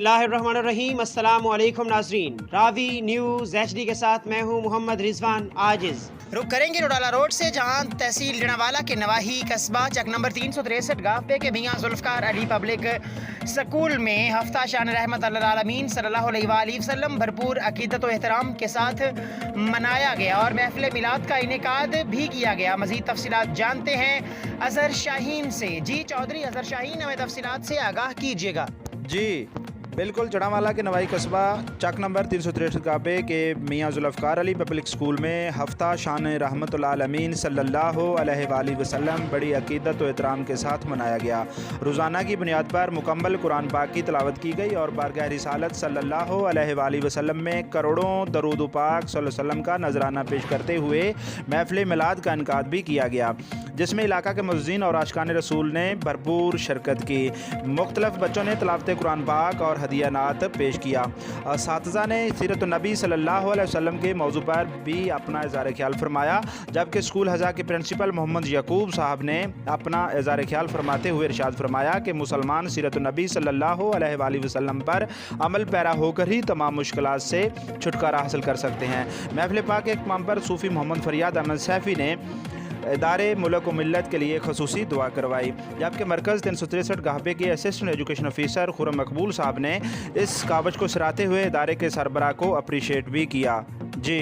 बिस्मिल्लाहिर्रहमानिर्रहीम। अस्सलाम वालेकुम नाजरीन, रावी न्यूज़ HD के साथ मैं हूँ मोहम्मद रिजवान आजिज़। रुक करेंगे रोडाला रोड से, जहां तहसील जड़ावाला के नवाही कस्बा चक नंबर 363 गाफे के मियां जुल्फ़कार अली पब्लिक स्कूल में हफ्ता शान रहमत आलमीन सल्लल्लाहु अलैहि वसल्लम भरपूर अकीदत व एहतराम के साथ मनाया गया और महफिल मिलाद का इनेकाद भी किया गया। मज़ीद तफसीलात जानते हैं अज़हर शाहीन से। जी चौधरी अज़हर शाहीन, हमें तफसीलात से आगाह कीजिएगा। जी बिल्कुल, जड़ावाला के नवाई कस्बा चक नंबर 363 गाबे के मियां जुल्फ़कार अली पब्लिक स्कूल में हफ्ता शान रहमतुल आलमीन सल्लल्लाहु अलैहि वसल्लम बड़ी अकीदत व एहतराम के साथ मनाया गया। रोज़ाना की बुनियाद पर मुकम्मल कुरान पाक की तिलावत की गई और बारगाह रिसालत सल्लल्लाहु अलैहि वसल्लम में करोड़ों दरूद पाक सल्लल्लाहु अलैहि वसल्लम का नजराना पेश करते हुए महफिल मिलाद का इनकाद भी किया गया, जिसमें इलाका के मुअज़्ज़िन और आशिकान रसूल ने भरपूर शिरकत की। मुख्तलिफ बच्चों ने तिलावत कुरान पाक और हदियानात पेश किया। असातिज़ा ने सीरत नबी सल्लल्लाहु अलैहि वसल्लम के मौजू पर भी अपना इज़हार ख्याल फरमाया, जबकि स्कूल हज़ा के प्रिंसिपल मोहम्मद याकूब साहब ने अपना इज़हार ख्याल फरमाते हुए इरशाद फरमाया कि मुसलमान सीरत नबी सल्लल्लाहु अलैहि वसल्लम पर अमल पैरा होकर ही तमाम मुश्किलात से छुटकारा हासिल कर सकते हैं। महफिल पाक के इत्माम पर सूफ़ी मोहम्मद फरियाद अहमद सैफ़ी ने इदारे मुल्क व मिल्लत के लिए खसूसी दुआ करवाई, जबकि मरकज़ 363 गाहबे के असिस्टेंट एजुकेशन ऑफिसर खुरम मकबूल साहब ने इस कावज को सराहते हुए इदारे के सरबराह को अप्रीशिएट भी किया। जी।